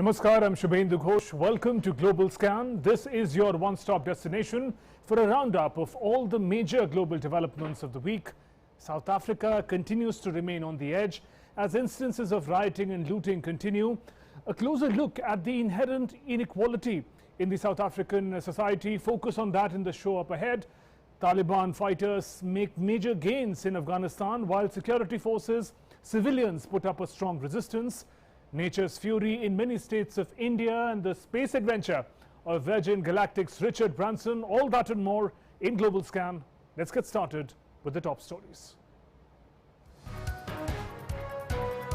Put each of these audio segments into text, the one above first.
Namaskar, I'm Shubhendu Ghosh. Welcome to Global Scan. This is your one-stop destination for a roundup of all the major global developments of the week. South Africa continues to remain on the edge as instances of rioting and looting continue. A closer look at the inherent inequality in the South African society. Focus on that in the show up ahead. Taliban fighters make major gains in Afghanistan while security forces, civilians put up a strong resistance. Nature's fury in many states of India and the space adventure of Virgin Galactic's Richard Branson. All that and more in Global Scan. Let's get started with the top stories.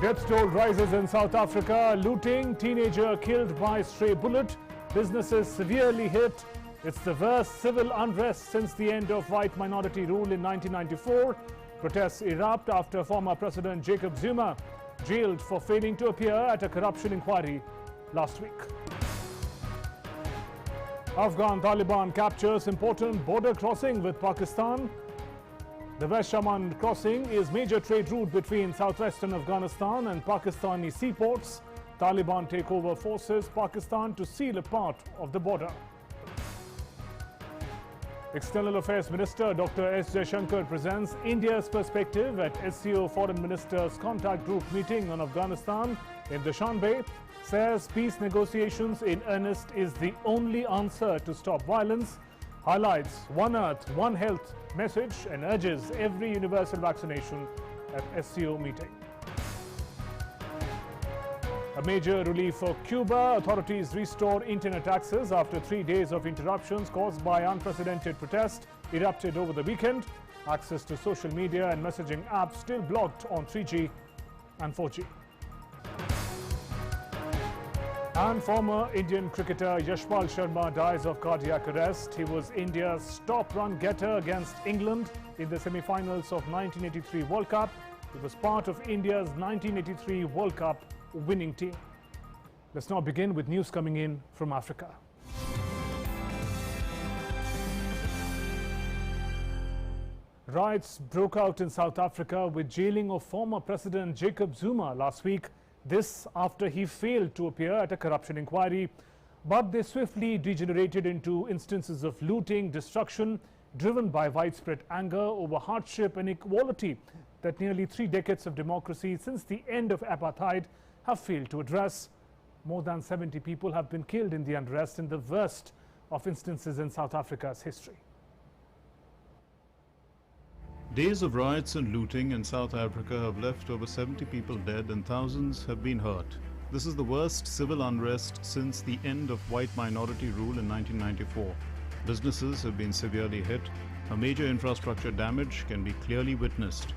Death toll rises in South Africa. Looting, teenager killed by stray bullet. Businesses severely hit. It's the worst civil unrest since the end of white minority rule in 1994. Protests erupt after former President Jacob Zuma jailed for failing to appear at a corruption inquiry last week. Afghan Taliban captures important border crossing with Pakistan. The West Shaman crossing is major trade route between southwestern Afghanistan and Pakistani seaports. Taliban take over forces Pakistan to seal a part of the border. External Affairs Minister Dr. S. JAISHANKAR presents India's perspective at SCO Foreign Ministers Contact Group meeting on Afghanistan in Dushanbe. Says peace negotiations in earnest is the only answer to stop violence. Highlights One Earth, One Health message and urges every universal vaccination at SCO meeting. A major relief for Cuba. Authorities restore internet access after 3 days of interruptions caused by unprecedented protests erupted over the weekend. Access to social media and messaging apps still blocked on 3G and 4G. And former Indian cricketer Yashpal Sharma dies of cardiac arrest. He was India's top run getter against England in the semi-finals of 1983 World Cup. He was part of India's 1983 World Cup winning team. Let's now begin with news coming in from Africa. Riots broke out in South Africa with jailing of former President Jacob Zuma last week. This after he failed to appear at a corruption inquiry. But they swiftly degenerated into instances of looting, destruction, driven by widespread anger over hardship and inequality that nearly 3 decades of democracy since the end of apartheid have failed to address. More than 70 people have been killed in the unrest in the worst of instances in South Africa's history. Days of riots and looting in South Africa have left over 70 people dead and thousands have been hurt. This is the worst civil unrest since the end of white minority rule in 1994. Businesses have been severely hit. A major infrastructure damage can be clearly witnessed.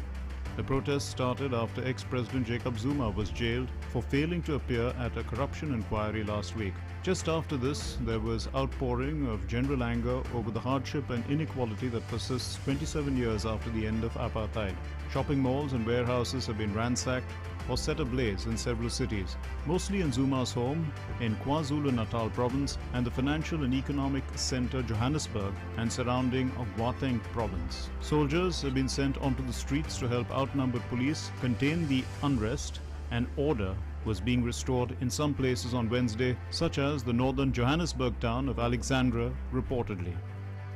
The protest started after ex-President Jacob Zuma was jailed for failing to appear at a corruption inquiry last week. Just after this, there was outpouring of general anger over the hardship and inequality that persists 27 years after the end of apartheid. Shopping malls and warehouses have been ransacked or set ablaze in several cities, mostly in Zuma's home in KwaZulu-Natal province and the financial and economic center Johannesburg and surrounding of Gauteng province. Soldiers have been sent onto the streets to help outnumbered police contain the unrest, and order was being restored in some places on Wednesday, such as the northern Johannesburg town of Alexandra reportedly.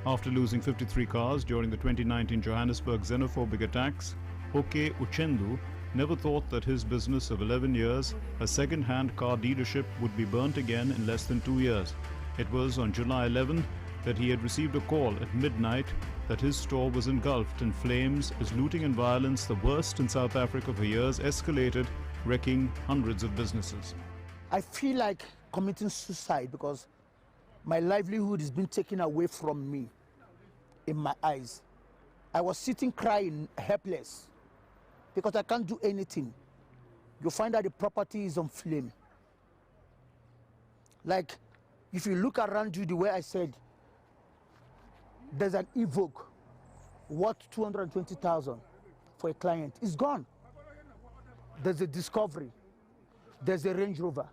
After losing 53 cars during the 2019 Johannesburg xenophobic attacks, Oke Uchendu never thought that his business of 11 years, a second-hand car dealership, would be burnt again in less than 2 years. It was on July 11 that he had received a call at midnight that his store was engulfed in flames as looting and violence, the worst in South Africa for years, escalated, wrecking hundreds of businesses. I feel like committing suicide because my livelihood has been taken away from me in my eyes. I was sitting crying, helpless, because I can't do anything. You find that the property is on flame. Like, if you look around you the way I said, there's an Evoque worth 220,000 for a client. It's gone. There's a Discovery. There's a Range Rover.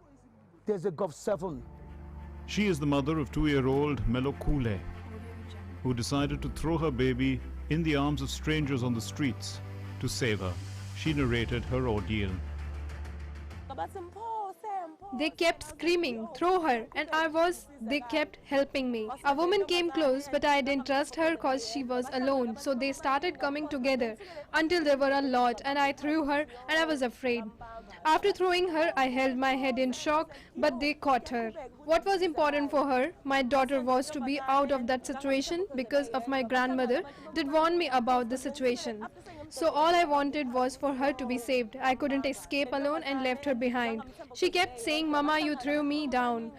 There's a Golf 7. She is the mother of 2-year-old Melokule, who decided to throw her baby in the arms of strangers on the streets to save her. She narrated her ordeal. They kept screaming, "Throw her," and they kept helping me. A woman came close, but I didn't trust her cause she was alone. So they started coming together until there were a lot, and I threw her and I was afraid. After throwing her, I held my head in shock, but they caught her. What was important for her? My daughter was to be out of that situation because of my grandmother did warn me about the situation. So all I wanted was for her to be saved. I couldn't escape alone and left her behind. She kept saying, "Mama, you threw me down."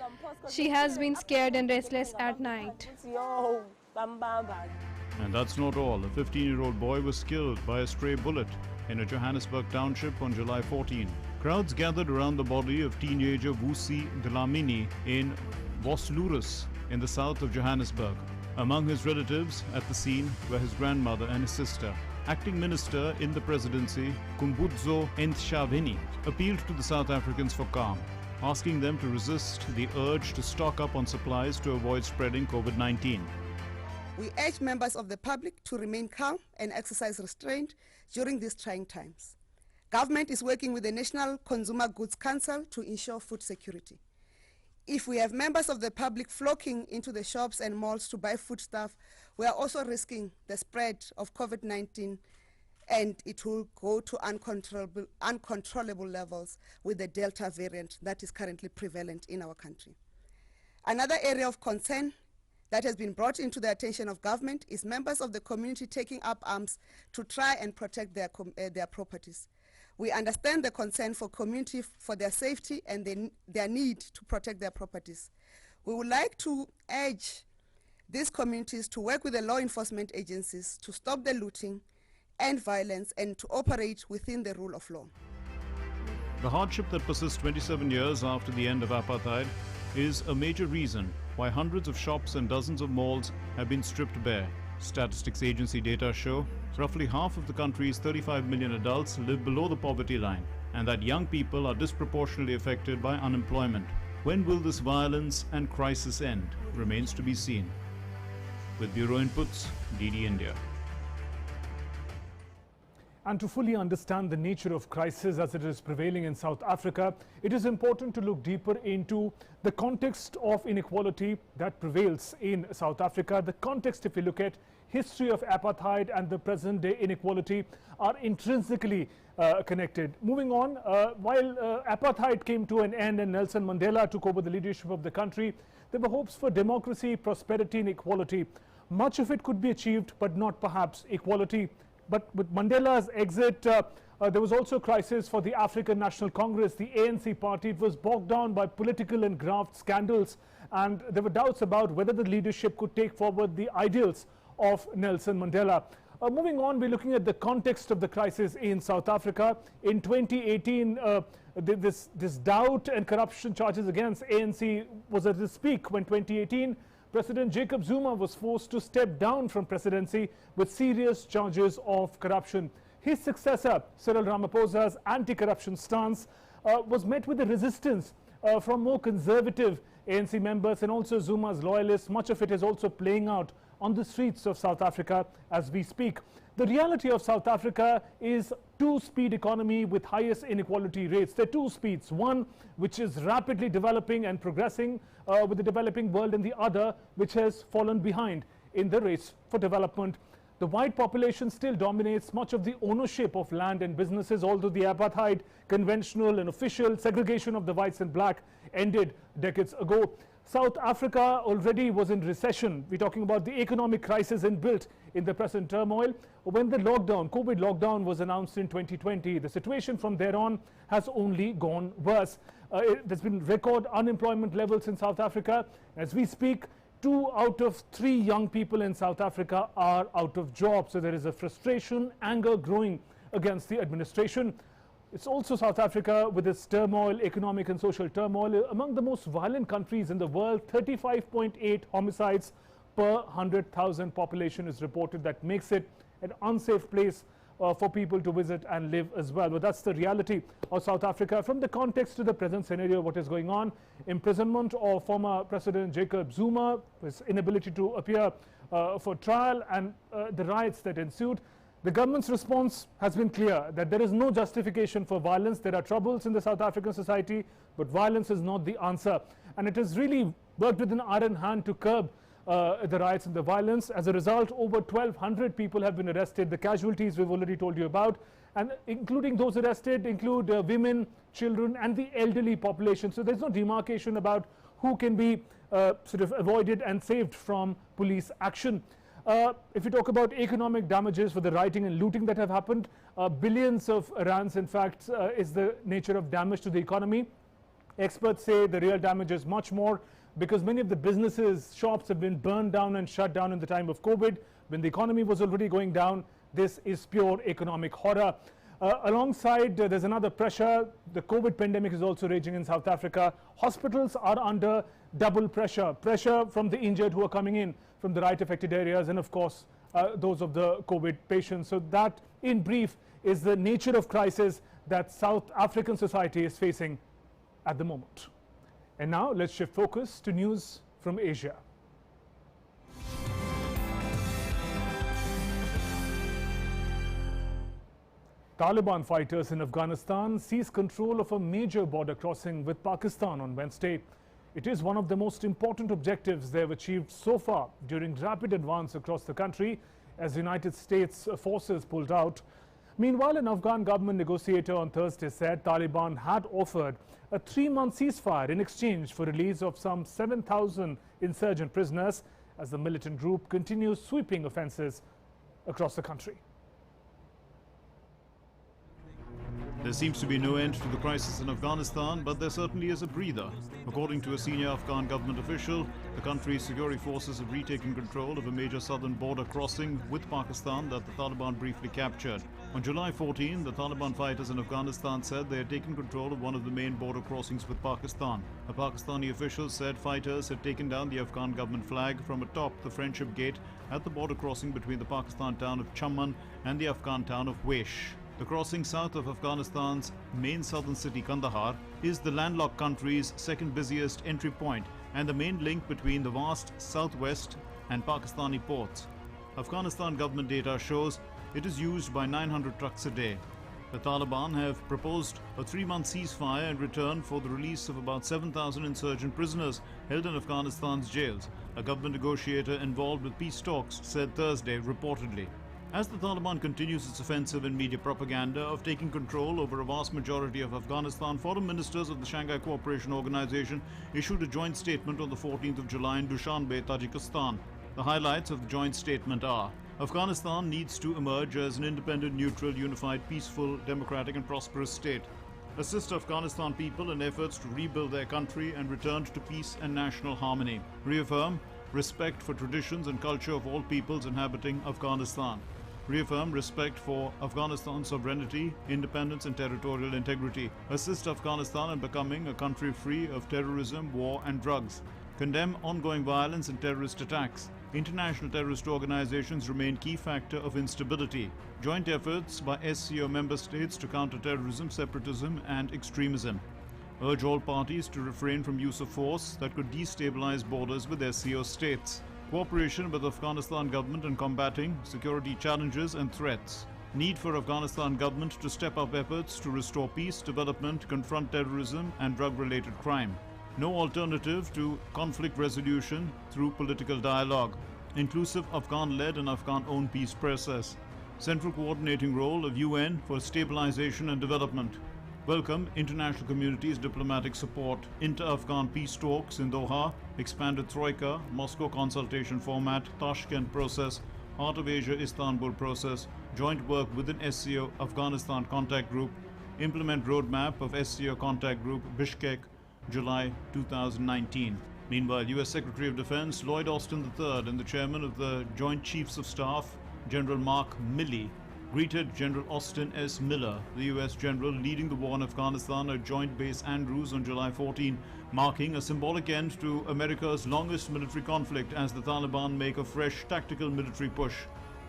She has been scared and restless at night. And that's not all. A 15-year-old boy was killed by a stray bullet in a Johannesburg township on July 14. Crowds gathered around the body of teenager Vusi Dlamini in Vosloorus in the south of Johannesburg. Among his relatives at the scene were his grandmother and his sister. Acting Minister in the presidency, Kumbudzo Ntshavheni, appealed to the South Africans for calm, asking them to resist the urge to stock up on supplies to avoid spreading COVID-19. We urge members of the public to remain calm and exercise restraint during these trying times. Government is working with the National Consumer Goods Council to ensure food security. If we have members of the public flocking into the shops and malls to buy foodstuff, we are also risking the spread of COVID-19, and it will go to uncontrollable levels with the Delta variant that is currently prevalent in our country. Another area of concern that has been brought into the attention of government is members of the community taking up arms to try and protect their properties. We understand the concern for community for their safety and their need to protect their properties. We would like to urge these communities to work with the law enforcement agencies to stop the looting and violence and to operate within the rule of law. The hardship that persists 27 years after the end of apartheid is a major reason why hundreds of shops and dozens of malls have been stripped bare. Statistics agency data show roughly half of the country's 35 million adults live below the poverty line, and that young people are disproportionately affected by unemployment. When will this violence and crisis end remains to be seen. With Bureau Inputs, DD India. And to fully understand the nature of crisis as it is prevailing in South Africa, it is important to look deeper into the context of inequality that prevails in South Africa. The context, if we look at history of apartheid and the present day inequality, are intrinsically connected. Moving on, while apartheid came to an end and Nelson Mandela took over the leadership of the country, there were hopes for democracy, prosperity and equality. Much of it could be achieved, but not perhaps equality. But with Mandela's exit, there was also a crisis for the African National Congress, the ANC party. It was bogged down by political and graft scandals, and there were doubts about whether the leadership could take forward the ideals of Nelson Mandela. Moving on, we're looking at the context of the crisis in South Africa. In 2018, this doubt and corruption charges against ANC was at its peak when 2018 President Jacob Zuma was forced to step down from presidency with serious charges of corruption. His successor, Cyril Ramaphosa's anti-corruption stance was met with a resistance from more conservative ANC members and also Zuma's loyalists. Much of it is also playing out on the streets of South Africa as we speak. The reality of South Africa is two-speed economy with highest inequality rates. There are two speeds, one which is rapidly developing and progressing with the developing world, and the other which has fallen behind in the race for development. The white population still dominates much of the ownership of land and businesses, although the apartheid, conventional and official segregation of the whites and black ended decades ago. South Africa already was in recession. We're talking about the economic crisis inbuilt in the present turmoil. When the lockdown, COVID lockdown was announced in 2020, the situation from there on has only gone worse. There's been record unemployment levels in South Africa. As we speak, 2 out of 3 young people in South Africa are out of jobs. So there is a frustration, anger growing against the administration. It's also South Africa with its turmoil, economic and social turmoil, among the most violent countries in the world. 35.8 homicides per 100,000 population is reported. That makes it an unsafe place for people to visit and live as well. But that's the reality of South Africa. From the context to the present scenario, what is going on: imprisonment of former President Jacob Zuma, his inability to appear for trial, and the riots that ensued. The government's response has been clear that there is no justification for violence. There are troubles in the South African society, but violence is not the answer. And it has really worked with an iron hand to curb the riots and the violence. As a result, over 1,200 people have been arrested. The casualties we've already told you about, and including those arrested include women, children and the elderly population. So there's no demarcation about who can be sort of avoided and saved from police action. If you talk about economic damages for the rioting and looting that have happened, billions of rands in fact is the nature of damage to the economy. Experts say the real damage is much more, because many of the businesses, shops have been burned down and shut down in the time of COVID, when the economy was already going down. This is pure economic horror. Alongside, there's another pressure. The COVID pandemic is also raging in South Africa. Hospitals are under double pressure from the injured who are coming in from the riot affected areas, and of course those of the COVID patients. So that in brief is the nature of crisis that South African society is facing at the moment. And now let's shift focus to news from Asia. Taliban fighters in Afghanistan seized control of a major border crossing with Pakistan on Wednesday. It is one of the most important objectives they have achieved so far during rapid advance across the country as United States forces pulled out. Meanwhile, an Afghan government negotiator on Thursday said Taliban had offered a 3-month ceasefire in exchange for release of some 7,000 insurgent prisoners as the militant group continues sweeping offences across the country. There seems to be no end to the crisis in Afghanistan, but there certainly is a breather. According to a senior Afghan government official, the country's security forces have retaken control of a major southern border crossing with Pakistan that the Taliban briefly captured. On July 14, the Taliban fighters in Afghanistan said they had taken control of one of the main border crossings with Pakistan. A Pakistani official said fighters had taken down the Afghan government flag from atop the Friendship Gate at the border crossing between the Pakistan town of Chamman and the Afghan town of Wesh. The crossing south of Afghanistan's main southern city Kandahar is the landlocked country's second busiest entry point and the main link between the vast southwest and Pakistani ports. Afghanistan government data shows it is used by 900 trucks a day. The Taliban have proposed a 3-month ceasefire in return for the release of about 7,000 insurgent prisoners held in Afghanistan's jails, a government negotiator involved with peace talks said Thursday reportedly. As the Taliban continues its offensive in media propaganda of taking control over a vast majority of Afghanistan, foreign ministers of the Shanghai Cooperation Organization issued a joint statement on the 14th of July in Dushanbe, Tajikistan. The highlights of the joint statement are: Afghanistan needs to emerge as an independent, neutral, unified, peaceful, democratic and prosperous state. Assist Afghanistan people in efforts to rebuild their country and return to peace and national harmony. Reaffirm respect for traditions and culture of all peoples inhabiting Afghanistan. Reaffirm respect for Afghanistan's sovereignty, independence and territorial integrity. Assist Afghanistan in becoming a country free of terrorism, war and drugs. Condemn ongoing violence and terrorist attacks. International terrorist organizations remain key factor of instability. Joint efforts by SCO member states to counter terrorism, separatism and extremism. Urge all parties to refrain from use of force that could destabilize borders with SCO states. Cooperation with Afghanistan government in combating security challenges and threats. Need for Afghanistan government to step up efforts to restore peace, development, confront terrorism and drug-related crime. No alternative to conflict resolution through political dialogue. Inclusive Afghan-led and Afghan-owned peace process. Central coordinating role of UN for stabilization and development. Welcome international community's diplomatic support. Inter-Afghan peace talks in Doha, expanded Troika, Moscow consultation format, Tashkent process, Heart of Asia Istanbul process, joint work within SCO Afghanistan contact group, implement roadmap of SCO contact group Bishkek, July 2019. Meanwhile, US Secretary of Defense Lloyd Austin III and the chairman of the Joint Chiefs of Staff, General Mark Milley, greeted General Austin S. Miller, the U.S. general leading the war in Afghanistan at Joint Base Andrews on July 14, marking a symbolic end to America's longest military conflict as the Taliban make a fresh tactical military push.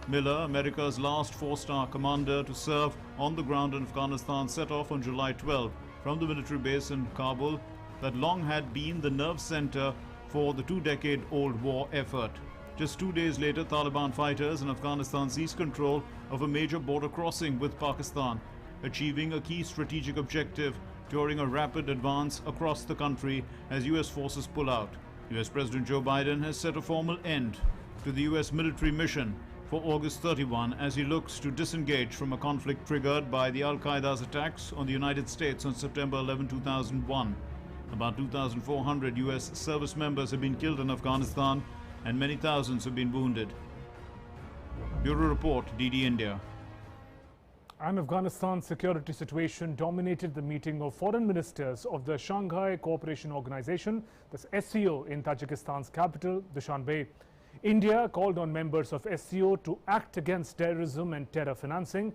Miller, America's last 4-star commander to serve on the ground in Afghanistan, set off on July 12 from the military base in Kabul that long had been the nerve center for the 2-decade-old war effort. Just 2 days later, Taliban fighters in Afghanistan seized control of a major border crossing with Pakistan, achieving a key strategic objective during a rapid advance across the country as US forces pull out. US President Joe Biden has set a formal end to the US military mission for August 31 as he looks to disengage from a conflict triggered by the Al-Qaeda's attacks on the United States on September 11, 2001. About 2,400 US service members have been killed in Afghanistan and many thousands have been wounded. Bureau Report, DD India. And Afghanistan's security situation dominated the meeting of foreign ministers of the Shanghai Cooperation Organization, the SCO, in Tajikistan's capital, Dushanbe. India called on members of SCO to act against terrorism and terror financing.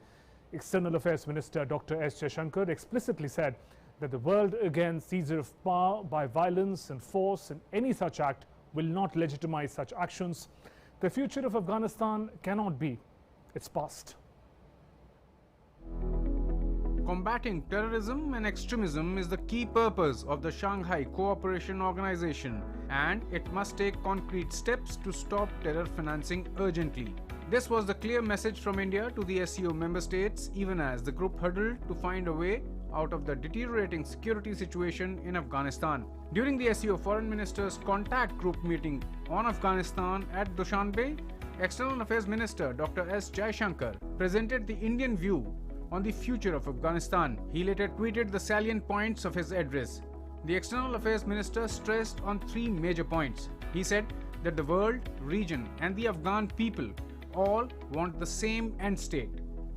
External Affairs Minister Dr. S. JAISHANKAR explicitly said that the world against seizure of power by violence and force, and any such act will not legitimize such actions. The future of Afghanistan cannot be its past. Combating terrorism and extremism is the key purpose of the Shanghai Cooperation Organization, and it must take concrete steps to stop terror financing urgently. This was the clear message from India to the SCO member states, even as the group huddled to find a way out of the deteriorating security situation in Afghanistan. During the SCO Foreign Ministers Contact Group meeting on Afghanistan at Dushanbe, External Affairs Minister Dr. S. JAISHANKAR presented the Indian view on the future of Afghanistan. He later tweeted the salient points of his address. The External Affairs Minister stressed on 3 major points. He said that the world, region and the Afghan people all want the same end state,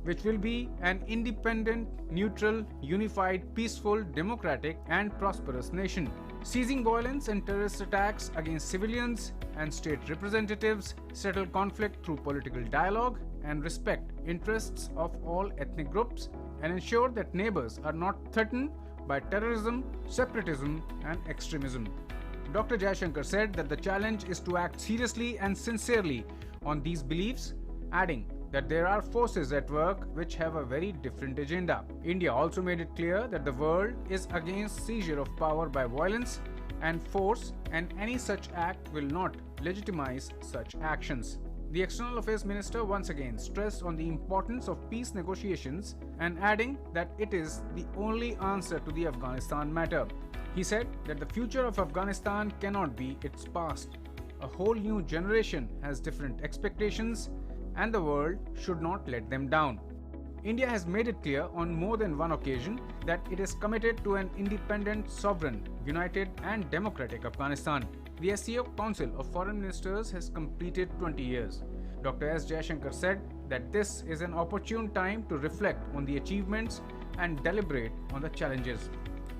which will be an independent, neutral, unified, peaceful, democratic and prosperous nation. Ceasing violence and terrorist attacks against civilians and state representatives, settle conflict through political dialogue and respect interests of all ethnic groups, and ensure that neighbors are not threatened by terrorism, separatism and extremism. Dr. JAISHANKAR said that the challenge is to act seriously and sincerely on these beliefs, adding that there are forces at work which have a very different agenda. India also made it clear that the world is against seizure of power by violence and force, and any such act will not legitimize such actions. The External Affairs Minister once again stressed on the importance of peace negotiations and adding that it is the only answer to the Afghanistan matter. He said that the future of Afghanistan cannot be its past. A whole new generation has different expectations and the world should not let them down. India has made it clear on more than one occasion that it is committed to an independent, sovereign, united and democratic Afghanistan. The SCO Council of Foreign Ministers has completed 20 years. Dr. S. JAISHANKAR said that this is an opportune time to reflect on the achievements and deliberate on the challenges.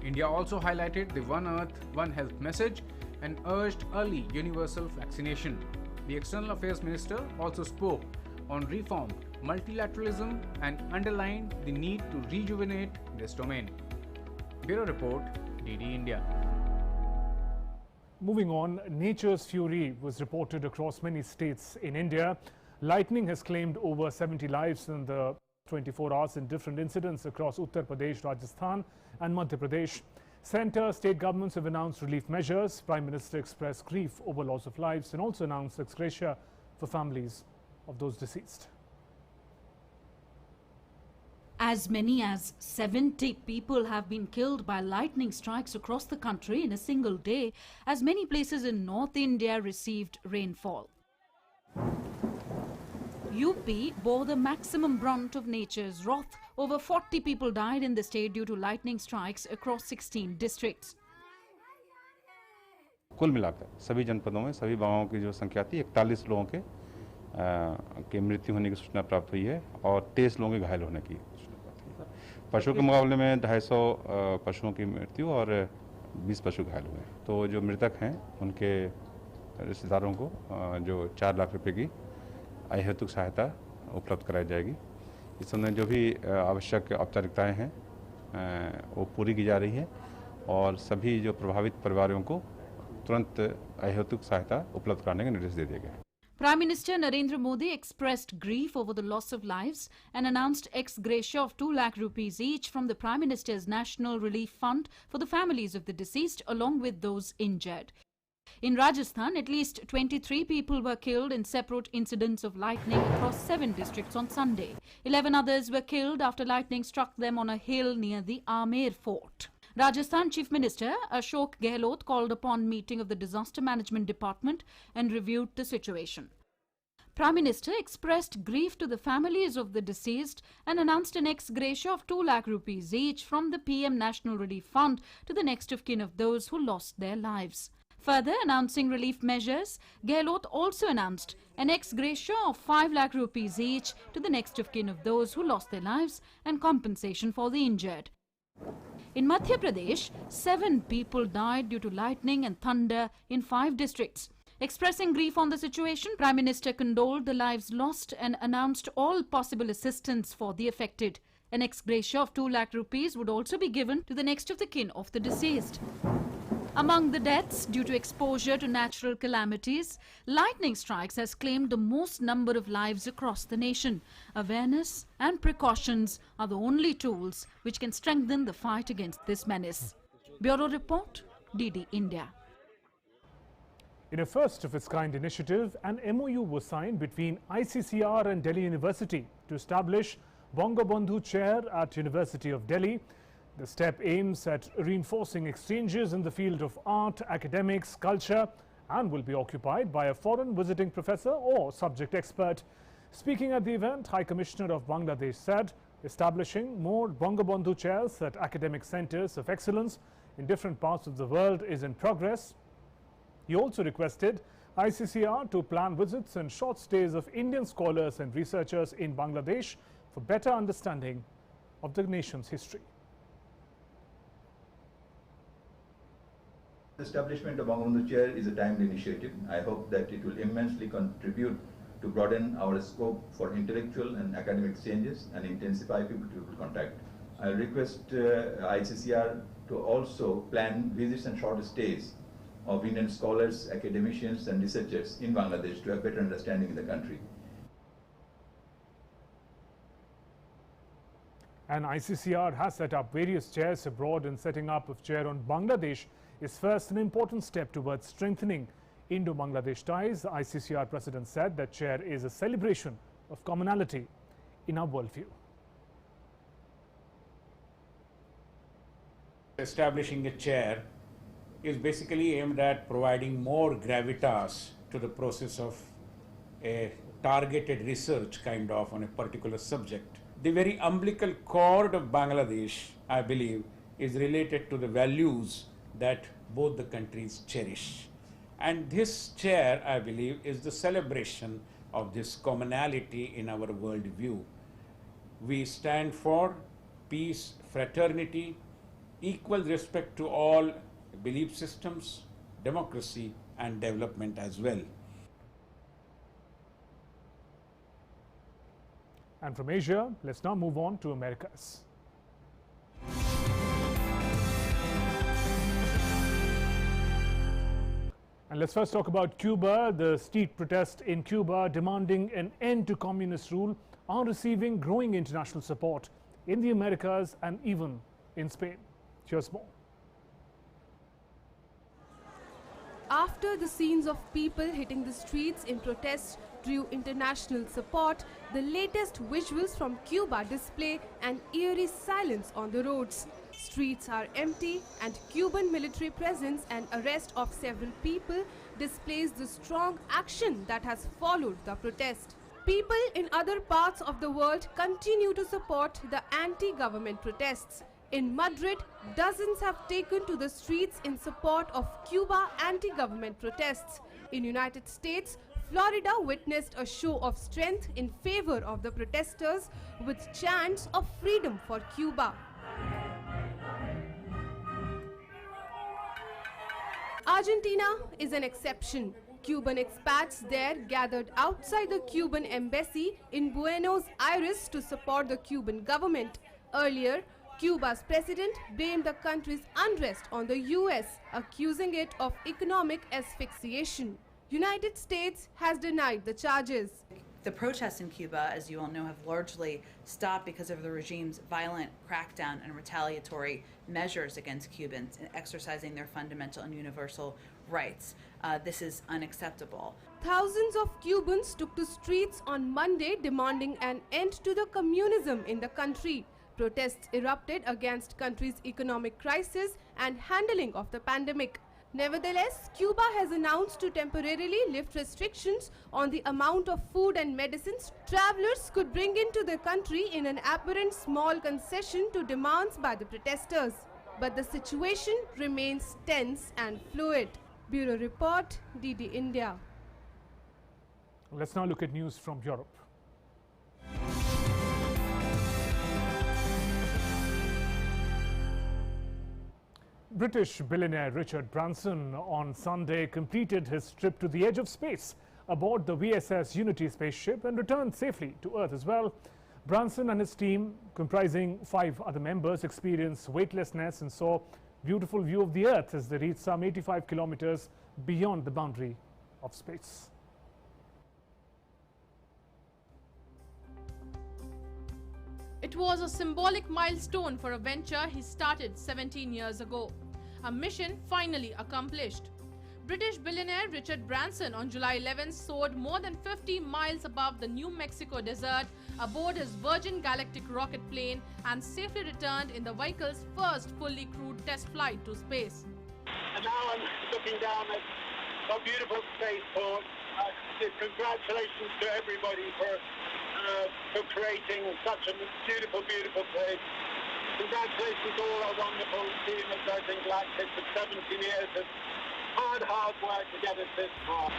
India also highlighted the One Earth, One Health message and urged early universal vaccination. The External Affairs Minister also spoke on reform, multilateralism and underlined the need to rejuvenate this domain. Bureau Report, DD India. Moving on, nature's fury was reported across many states in India. Lightning has claimed over 70 lives in the 24 hours in different incidents across Uttar Pradesh, Rajasthan and Madhya Pradesh. Centre, state governments have announced relief measures. Prime Minister expressed grief over loss of lives and also announced ex gratia for families of those deceased. As many as 70 people have been killed by lightning strikes across the country in a single day, as many places in North India received rainfall. UP bore the maximum brunt of nature's wrath. Over 40 people died in the state due to lightning strikes across 16 districts. कुल मिलाकर सभी जनपदों में सभी गांवों की जो संख्या थी 41 लोगों के मृत्यु होने की सूचना प्राप्त हुई है और 23 लोगों के घायल होने की सूचना प्राप्त हुई है। पशुओं के मुकाबले में 250 पशुओं की मृत्यु और 20 पशु घायल हुए। तो जो मृतक हैं उनके रिश्तेदारों को जो 4 लाख रुपए की अहेतुक सहायता उपलब्ध कराई जाएगी। इस समय जो भी आवश्यक औपचारिकताएं हैं वो पूरी की जा रही है और सभी जो प्रभावित परिवारों को तुरंत अहेतुक सहायता उपलब्ध कराने के निर्देश दे दिए गए हैं। Prime Minister Narendra Modi expressed grief over the loss of lives and announced ex gratia of 2 lakh rupees each from the Prime Minister's National Relief Fund for the families of the deceased along with those injured. In Rajasthan, at least 23 people were killed in separate incidents of lightning across 7 districts on Sunday. 11 others were killed after lightning struck them on a hill near the Amer fort. Rajasthan Chief Minister Ashok Gehlot called upon meeting of the Disaster Management Department and reviewed the situation. Prime Minister expressed grief to the families of the deceased and announced an ex gratia of 2 lakh rupees each from the PM National Relief Fund to the next of kin of those who lost their lives. Further announcing relief measures, Gehlot also announced an ex gratia of 5 lakh rupees each to the next of kin of those who lost their lives and compensation for the injured. In Madhya Pradesh, 7 people died due to lightning and thunder in 5 districts. Expressing grief on the situation, Prime Minister condoled the lives lost and announced all possible assistance for the affected. An ex gratia of 2 lakh rupees would also be given to the next of the kin of the deceased. Among the deaths due to exposure to natural calamities, lightning strikes has claimed the most number of lives across the nation. Awareness and precautions are the only tools which can strengthen the fight against this menace. Bureau Report, DD India. In a first-of-its-kind initiative, an MOU was signed between ICCR and Delhi University to establish Bangabandhu Chair at University of Delhi. The step aims at reinforcing exchanges in the field of art, academics, culture, and will be occupied by a foreign visiting professor or subject expert. Speaking at the event, High Commissioner of Bangladesh said establishing more Bangabandhu chairs at academic centers of excellence in different parts of the world is in progress. He also requested ICCR to plan visits and short stays of Indian scholars and researchers in Bangladesh for better understanding of the nation's history. The establishment of Bangabandhu Chair is a timely initiative. I hope that it will immensely contribute to broaden our scope for intellectual and academic exchanges and intensify people-to-people contact. I request ICCR to also plan visits and short stays of Indian scholars, academicians and researchers in Bangladesh to have better understanding in the country. And ICCR has set up various chairs abroad, and setting up of chair on Bangladesh is first an important step towards strengthening Indo-Bangladesh ties. The ICCR president said that chair is a celebration of commonality in our worldview. Establishing a chair is basically aimed at providing more gravitas to the process of a targeted research kind of on a particular subject. The very umbilical cord of Bangladesh, I believe, is related to the values that both the countries cherish. And this chair, I believe, is the celebration of this commonality in our worldview. We stand for peace, fraternity, equal respect to all belief systems, democracy and development as well. And from Asia, let's now move on to Americas. And let's first talk about Cuba. The street protests in Cuba demanding an end to communist rule are receiving growing international support in the Americas and even in Spain. Here's more. After the scenes of people hitting the streets in protest drew international support, the latest visuals from Cuba display an eerie silence on the roads. Streets are empty and Cuban military presence and arrest of several people displays the strong action that has followed the protest. People in other parts of the world continue to support the anti-government protests. In Madrid, dozens have taken to the streets in support of Cuba anti-government protests. In United States, Florida witnessed a show of strength in favor of the protesters with chants of freedom for Cuba. Argentina is an exception. Cuban expats there gathered outside the Cuban embassy in Buenos Aires to support the Cuban government. Earlier, Cuba's president blamed the country's unrest on the US, accusing it of economic asphyxiation. United States has denied the charges. The protests in Cuba, as you all know, have largely stopped because of the regime's violent crackdown and retaliatory measures against Cubans in exercising their fundamental and universal rights. This is unacceptable. Thousands of Cubans took to streets on Monday demanding an end to the communism in the country. Protests erupted against country's economic crisis and handling of the pandemic. Nevertheless, Cuba has announced to temporarily lift restrictions on the amount of food and medicines travelers could bring into the country in an apparent small concession to demands by the protesters. But the situation remains tense and fluid. Bureau Report, DD India. Let's now look at news from Europe. British billionaire Richard Branson on Sunday completed his trip to the edge of space aboard the VSS Unity spaceship and returned safely to Earth as well. Branson and his team, comprising 5 other members, experienced weightlessness and saw a beautiful view of the Earth as they reached some 85 kilometers beyond the boundary of space. It was a symbolic milestone for a venture he started 17 years ago. A mission finally accomplished. British billionaire Richard Branson on July 11 soared more than 50 miles above the New Mexico desert aboard his Virgin Galactic rocket plane and safely returned in the vehicle's first fully crewed test flight to space. And now I'm looking down at a beautiful spaceport. Congratulations to everybody for creating such a beautiful, beautiful place. Congratulations to all our wonderful team at Virgin Galactic for 17 years of hard work to get us this far.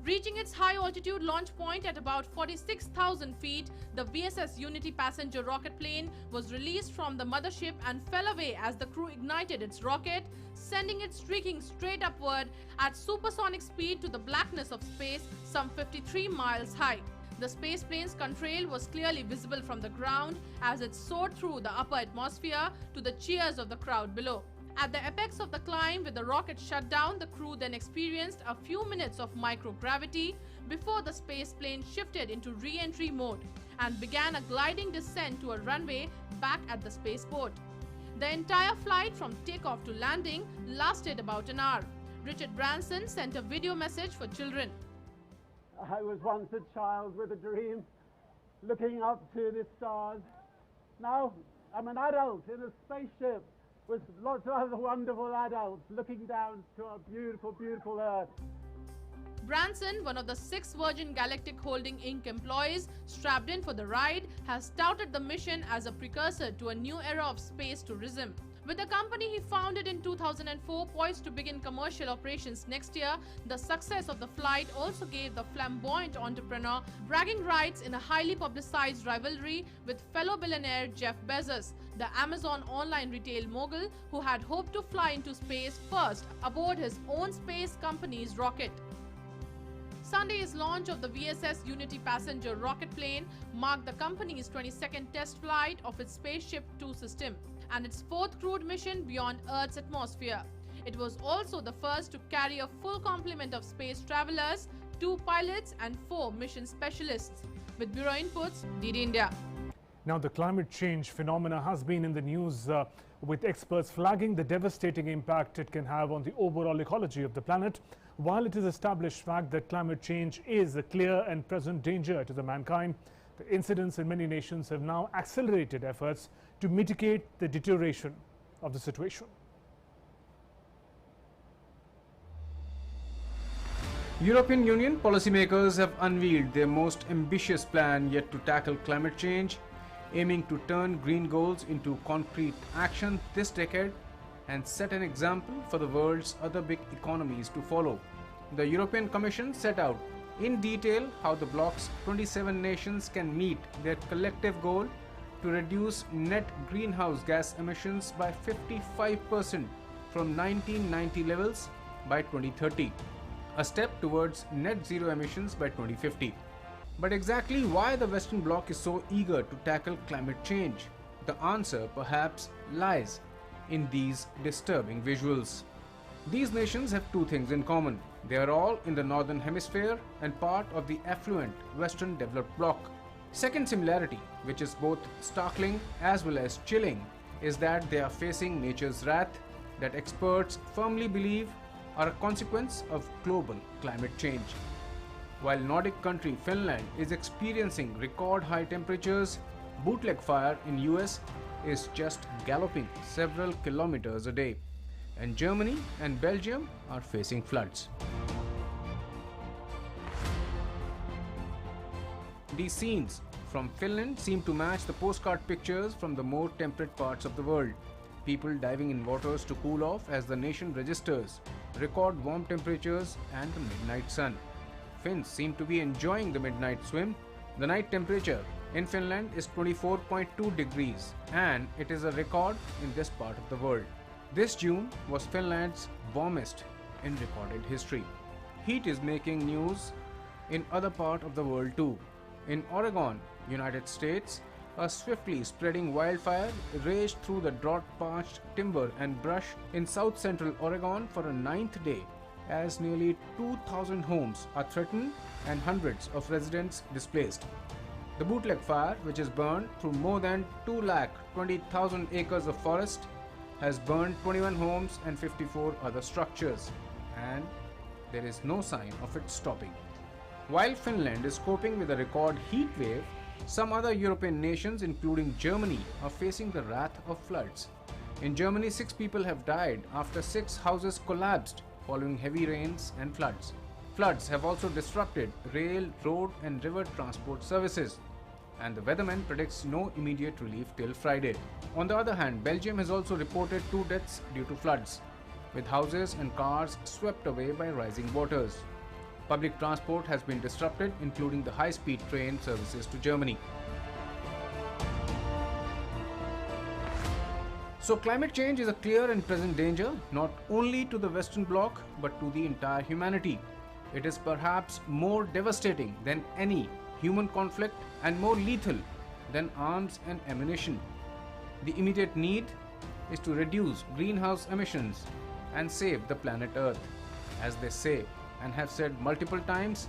Reaching its high-altitude launch point at about 46,000 feet, the VSS Unity passenger rocket plane was released from the mothership and fell away as the crew ignited its rocket, sending it streaking straight upward at supersonic speed to the blackness of space, some 53 miles high. The space plane's contrail was clearly visible from the ground as it soared through the upper atmosphere to the cheers of the crowd below. At the apex of the climb, with the rocket shut down, the crew then experienced a few minutes of microgravity before the space plane shifted into re-entry mode and began a gliding descent to a runway back at the spaceport. The entire flight from takeoff to landing lasted about an hour. Richard Branson sent a video message for children. I was once a child with a dream, looking up to the stars. Now I'm an adult in a spaceship with lots of other wonderful adults looking down to our beautiful, beautiful Earth. Branson, one of the 6 Virgin Galactic Holding Inc. employees strapped in for the ride, has touted the mission as a precursor to a new era of space tourism. With the company he founded in 2004 poised to begin commercial operations next year, the success of the flight also gave the flamboyant entrepreneur bragging rights in a highly publicized rivalry with fellow billionaire Jeff Bezos, the Amazon online retail mogul who had hoped to fly into space first aboard his own space company's rocket. Sunday's launch of the VSS Unity passenger rocket plane marked the company's 22nd test flight of its Spaceship Two system and its 4th crewed mission beyond Earth's atmosphere. It was also the first to carry a full complement of space travelers, 2 pilots and 4 mission specialists. With Bureau Inputs, DD India. Now, the climate change phenomena has been in the news with experts flagging the devastating impact it can have on the overall ecology of the planet. While it is established fact that climate change is a clear and present danger to the mankind, the incidents in many nations have now accelerated efforts to mitigate the deterioration of the situation. European Union policymakers have unveiled their most ambitious plan yet to tackle climate change, aiming to turn green goals into concrete action this decade and set an example for the world's other big economies to follow. The European Commission set out in detail how the bloc's 27 nations can meet their collective goal to reduce net greenhouse gas emissions by 55% from 1990 levels by 2030, a step towards net zero emissions by 2050. But exactly why the Western Bloc is so eager to tackle climate change? The answer perhaps lies in these disturbing visuals. These nations have 2 things in common. They are all in the northern hemisphere and part of the affluent Western developed bloc. Second similarity, which is both startling as well as chilling, is that they are facing nature's wrath that experts firmly believe are a consequence of global climate change. While Nordic country Finland is experiencing record high temperatures, bootleg fire in US is just galloping several kilometers a day, and Germany and Belgium are facing floods. These scenes from Finland seem to match the postcard pictures from the more temperate parts of the world. People diving in waters to cool off as the nation registers record warm temperatures and the midnight sun. Finns seem to be enjoying the midnight swim. The night temperature in Finland is 24.2 degrees and it is a record in this part of the world. This June was Finland's warmest in recorded history. Heat is making news in other parts of the world too. In Oregon, United States, a swiftly spreading wildfire raged through the drought-parched timber and brush in south-central Oregon for a 9th day, as nearly 2,000 homes are threatened and hundreds of residents displaced. The bootleg fire, which has burned through more than 220,000 acres of forest, has burned 21 homes and 54 other structures, and there is no sign of it stopping. While Finland is coping with a record heat wave, some other European nations, including Germany, are facing the wrath of floods. In Germany, 6 people have died after 6 houses collapsed following heavy rains and floods. Floods have also disrupted rail, road and river transport services, and the weatherman predicts no immediate relief till Friday. On the other hand, Belgium has also reported 2 deaths due to floods, with houses and cars swept away by rising waters. Public transport has been disrupted, including the high-speed train services to Germany. So climate change is a clear and present danger, not only to the Western Bloc, but to the entire humanity. It is perhaps more devastating than any human conflict and more lethal than arms and ammunition. The immediate need is to reduce greenhouse emissions and save the planet Earth. As they say and have said multiple times,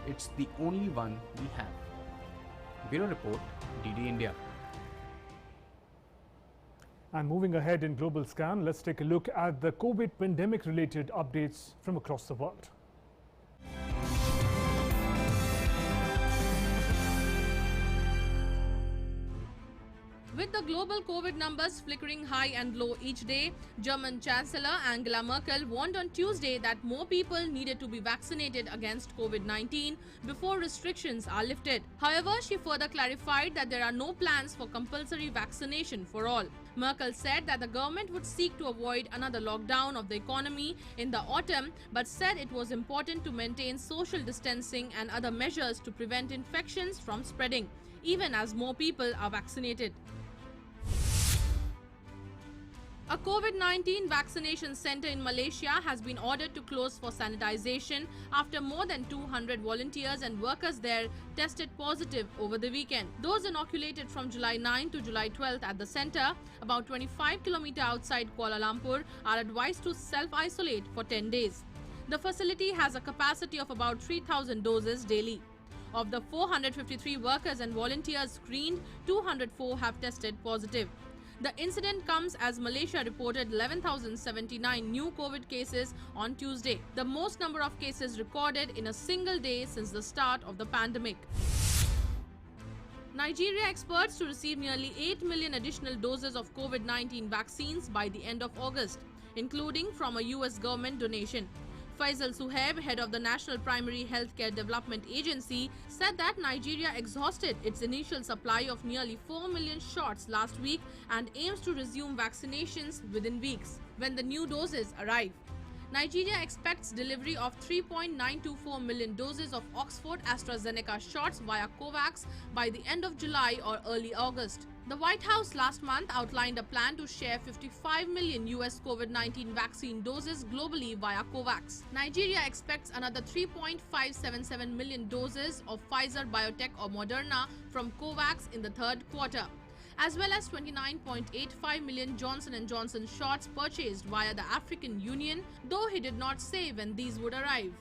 it's the only one we have. Bureau Report, DD India. And moving ahead in Global Scan, let's take a look at the COVID pandemic-related updates from across the world. With the global COVID numbers flickering high and low each day, German Chancellor Angela Merkel warned on Tuesday that more people needed to be vaccinated against COVID-19 before restrictions are lifted. However, she further clarified that there are no plans for compulsory vaccination for all. Merkel said that the government would seek to avoid another lockdown of the economy in the autumn, but said it was important to maintain social distancing and other measures to prevent infections from spreading, even as more people are vaccinated. A COVID-19 vaccination center in Malaysia has been ordered to close for sanitization after more than 200 volunteers and workers there tested positive over the weekend. Those inoculated from July 9 to July 12 at the center, about 25 km outside Kuala Lumpur, are advised to self-isolate for 10 days. The facility has a capacity of about 3,000 doses daily. Of the 453 workers and volunteers screened, 204 have tested positive. The incident comes as Malaysia reported 11,079 new COVID cases on Tuesday, the most number of cases recorded in a single day since the start of the pandemic. Nigeria expects to receive nearly 8 million additional doses of COVID-19 vaccines by the end of August, including from a US government donation. Faisal Suhaib, head of the National Primary Healthcare Development Agency, said that Nigeria exhausted its initial supply of nearly 4 million shots last week and aims to resume vaccinations within weeks when the new doses arrive. Nigeria expects delivery of 3.924 million doses of Oxford AstraZeneca shots via COVAX by the end of July or early August. The White House last month outlined a plan to share 55 million US COVID-19 vaccine doses globally via COVAX. Nigeria expects another 3.577 million doses of Pfizer, BioNTech or Moderna from COVAX in the third quarter. as well as 29.85 million Johnson & Johnson shots purchased via the African Union, though he did not say when these would arrive.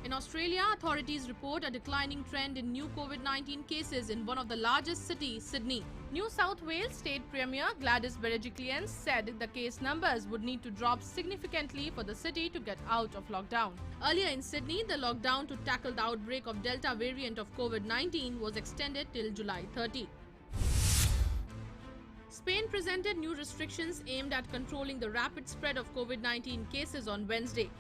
In Australia, authorities report a declining trend in new COVID-19 cases in one of the largest cities, Sydney. New South Wales State Premier Gladys Berejiklian said the case numbers would need to drop significantly for the city to get out of lockdown. Earlier in Sydney, the lockdown to tackle the outbreak of Delta variant of COVID-19 was extended till July 30. Spain presented new restrictions aimed at controlling the rapid spread of COVID-19 cases on Wednesday,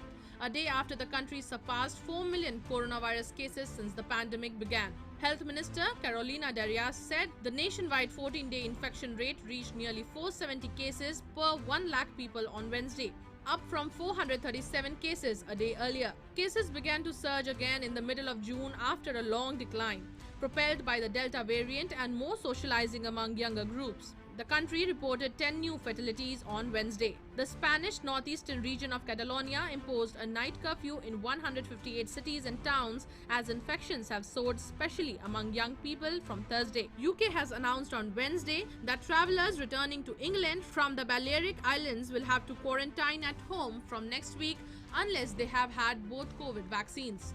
a day after the country surpassed 4 million coronavirus cases since the pandemic began. Health Minister Carolina Darias said the nationwide 14-day infection rate reached nearly 470 cases per 1 lakh people on Wednesday, up from 437 cases a day earlier. Cases began to surge again in the middle of June after a long decline, propelled by the Delta variant and more socializing among younger groups. The country reported 10 new fatalities on Wednesday. The Spanish northeastern region of Catalonia imposed a night curfew in 158 cities and towns as infections have soared, especially among young people from Thursday. UK has announced on Wednesday that travellers returning to England from the Balearic Islands will have to quarantine at home from next week unless they have had both COVID vaccines.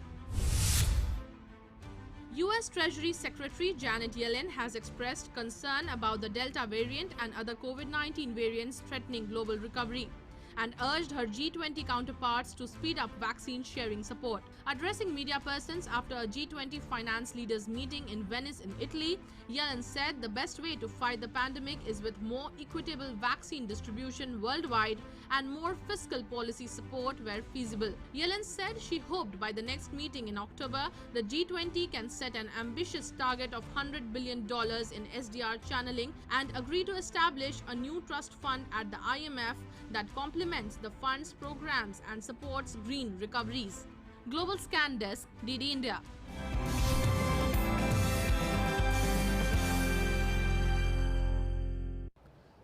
US Treasury Secretary Janet Yellen has expressed concern about the Delta variant and other COVID-19 variants threatening global recovery, and urged her G20 counterparts to speed up vaccine sharing support. Addressing media persons after a G20 finance leaders meeting in Venice in Italy, Yellen said the best way to fight the pandemic is with more equitable vaccine distribution worldwide and more fiscal policy support where feasible. Yellen said she hoped by the next meeting in October, the G20 can set an ambitious target of $100 billion in SDR channeling and agree to establish a new trust fund at the IMF that complements the fund's programs and supports green recoveries. Global Scan Desk, DD India.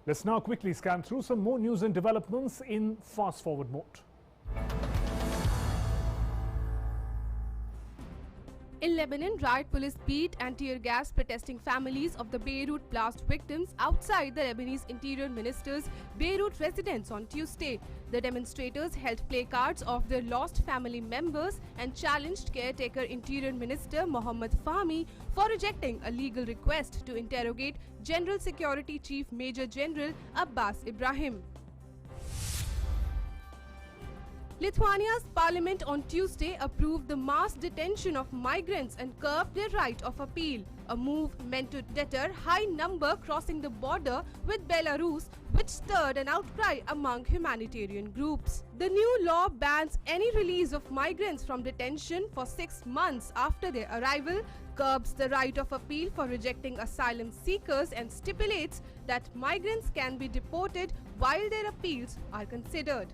Let's now quickly scan through some more news and developments in fast-forward mode. In Lebanon, riot police beat and tear gas protesting families of the Beirut blast victims outside the Lebanese Interior Minister's Beirut residence on Tuesday. The demonstrators held placards of their lost family members and challenged caretaker Interior Minister Mohammed Fahmy for rejecting a legal request to interrogate General Security Chief Major General Abbas Ibrahim. Lithuania's parliament on Tuesday approved the mass detention of migrants and curbed their right of appeal, a move meant to deter high number crossing the border with Belarus, which stirred an outcry among humanitarian groups. The new law bans any release of migrants from detention for 6 months after their arrival, curbs the right of appeal for rejecting asylum seekers, and stipulates that migrants can be deported while their appeals are considered.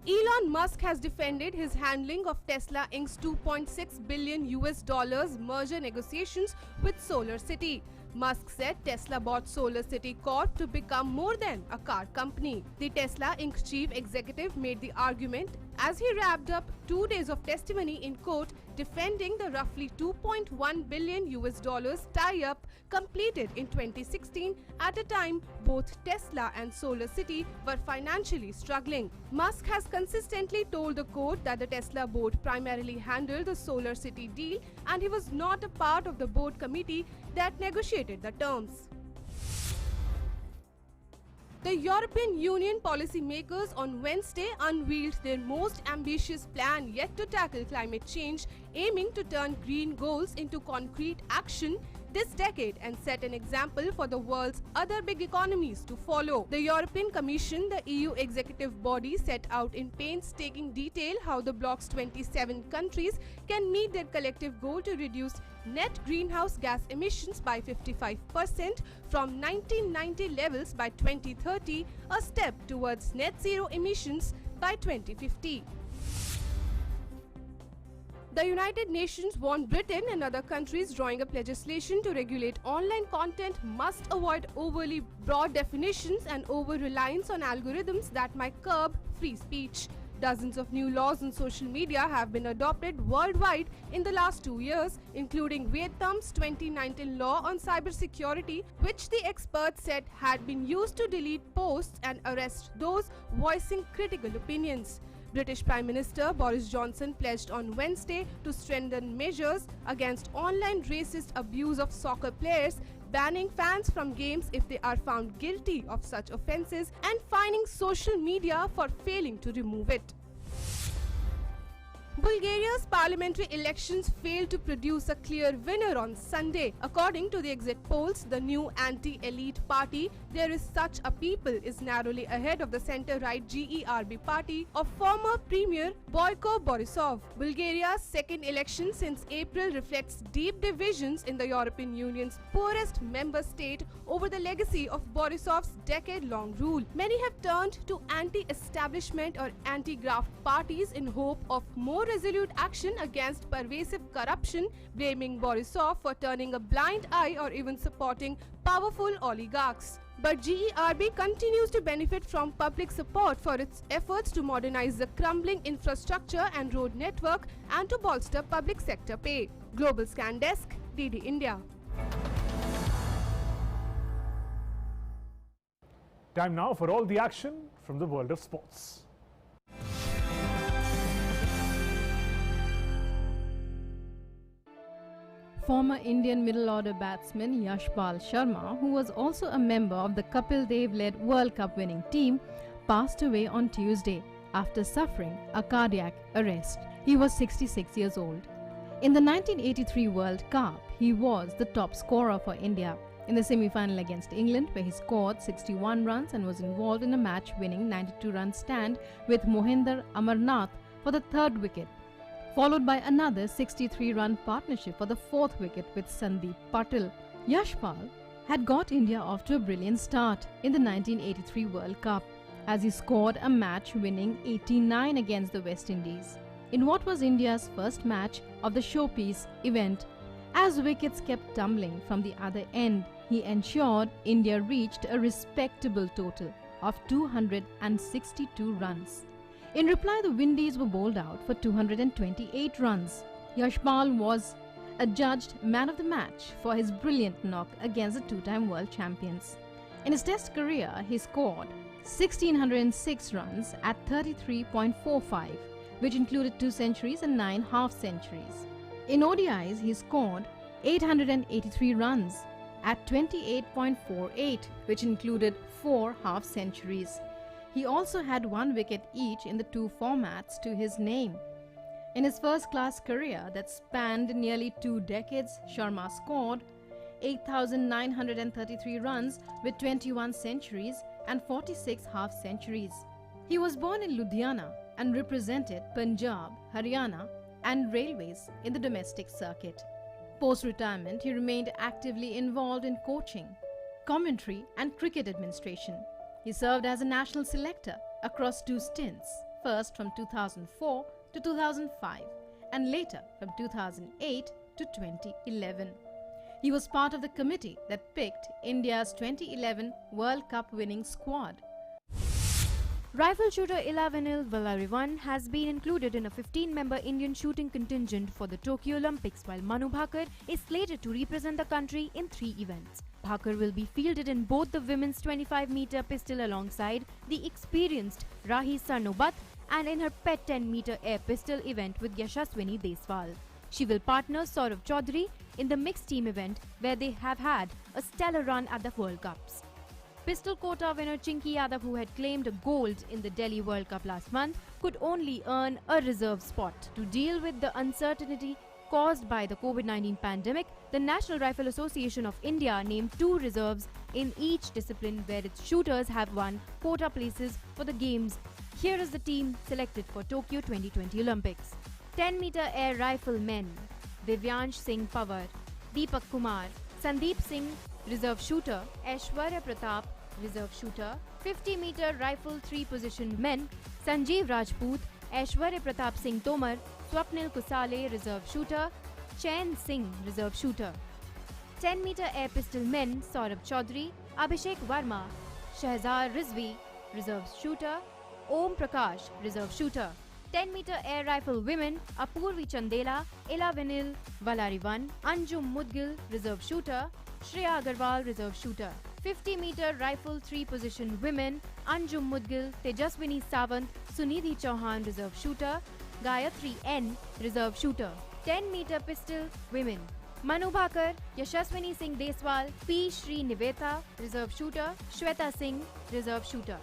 Elon Musk has defended his handling of Tesla Inc.'s $2.6 billion merger negotiations with SolarCity. Musk said Tesla bought SolarCity Corp to become more than a car company. The Tesla Inc. chief executive made the argument as he wrapped up 2 days of testimony in court defending the roughly $2.1 billion tie-up completed in 2016 at a time both Tesla and SolarCity were financially struggling. Musk has consistently told the court that the Tesla board primarily handled the SolarCity deal and he was not a part of the board committee that negotiated the terms. The European Union policymakers on Wednesday unveiled their most ambitious plan yet to tackle climate change, aiming to turn green goals into concrete action this decade and set an example for the world's other big economies to follow. The European Commission, the EU executive body, set out in painstaking detail how the bloc's 27 countries can meet their collective goal to reduce net greenhouse gas emissions by 55% from 1990 levels by 2030, a step towards net zero emissions by 2050. The United Nations warned Britain and other countries drawing up legislation to regulate online content must avoid overly broad definitions and over-reliance on algorithms that might curb free speech. Dozens of new laws on social media have been adopted worldwide in the last 2 years, including Vietnam's 2019 law on cybersecurity, which the experts said had been used to delete posts and arrest those voicing critical opinions. British Prime Minister Boris Johnson pledged on Wednesday to strengthen measures against online racist abuse of soccer players, banning fans from games if they are found guilty of such offences and fining social media for failing to remove it. Bulgaria's parliamentary elections failed to produce a clear winner on Sunday. According to the exit polls, the new anti-elite party, There Is Such a People, is narrowly ahead of the centre-right GERB party of former Premier Boyko Borisov. Bulgaria's second election since April reflects deep divisions in the European Union's poorest member state over the legacy of Borisov's decade-long rule. Many have turned to anti-establishment or anti-graft parties in hope of more resolute action against pervasive corruption, blaming Borisov for turning a blind eye or even supporting powerful oligarchs. But GERB continues to benefit from public support for its efforts to modernize the crumbling infrastructure and road network and to bolster public sector pay. Global Scan Desk, DD India. Time now for all the action from the world of sports. Former Indian middle-order batsman Yashpal Sharma, who was also a member of the Kapil Dev-led World Cup winning team, passed away on Tuesday after suffering a cardiac arrest. He was 66 years old. In the 1983 World Cup, he was the top scorer for India in the semi-final against England, where he scored 61 runs and was involved in a match-winning 92-run stand with Mohinder Amarnath for the third wicket, followed by another 63-run partnership for the fourth wicket with Sandeep Patil. Yashpal had got India off to a brilliant start in the 1983 World Cup as he scored a match-winning 89 against the West Indies in what was India's first match of the showpiece event. As wickets kept tumbling from the other end, he ensured India reached a respectable total of 262 runs. In reply, the Windies were bowled out for 228 runs. Yashpal was adjudged man of the match for his brilliant knock against the two-time world champions. In his Test career, he scored 1,606 runs at 33.45, which included 2 centuries and 9 half-centuries. In ODIs, he scored 883 runs at 28.48, which included 4 half-centuries. He also had 1 wicket each in the 2 formats to his name. In his first-class career that spanned nearly 2 decades, Sharma scored 8,933 runs with 21 centuries and 46 half-centuries. He was born in Ludhiana and represented Punjab, Haryana and Railways in the domestic circuit. Post-retirement, he remained actively involved in coaching, commentary and cricket administration. He served as a national selector across 2 stints, first from 2004 to 2005 and later from 2008 to 2011. He was part of the committee that picked India's 2011 World Cup winning squad. Rifle shooter Ilavanil Valarivan has been included in a 15-member Indian shooting contingent for the Tokyo Olympics, while Manu Bhaker is slated to represent the country in 3 events. Bhaker will be fielded in both the women's 25-meter pistol alongside the experienced Rahi Sarnobat and in her pet 10-meter air pistol event with Yashaswini Deswal. She will partner Saurav Chaudhary in the mixed team event, where they have had a stellar run at the World Cups. Pistol quota winner Chinky Yadav, who had claimed gold in the Delhi World Cup last month, could only earn a reserve spot. To deal with the uncertainty caused by the COVID-19 pandemic, the National Rifle Association of India named 2 reserves in each discipline where its shooters have won quota places for the games. Here is the team selected for Tokyo 2020 Olympics. 10-meter air rifle men: Divyansh Singh Pawar, Deepak Kumar, Sandeep Singh, reserve shooter; Aishwarya Pratap, reserve shooter. 50-meter rifle 3-position men: Sanjeev Rajput, Aishwarya Pratap Singh Tomar, Swapnil Kusale, reserve shooter; Chain Singh, reserve shooter. 10-meter air pistol men: Saurabh Chaudhary, Abhishek Verma, Shahzar Rizvi, reserve shooter; Om Prakash, reserve shooter. 10-meter air rifle women, Apurvi Chandela, Ella Vinil Valarivan, Anjum Mudgil, reserve shooter, Shreya Agarwal, reserve shooter. 50-meter rifle 3-position women, Anjum Mudgil, Tejaswini Sawant, Sunidhi Chauhan, reserve shooter, Gayatri N, reserve shooter. 10-meter pistol women, Manu Bhakar, Yashaswini Singh Deswal, P. Shri Niveta, reserve shooter, Shweta Singh, reserve shooter.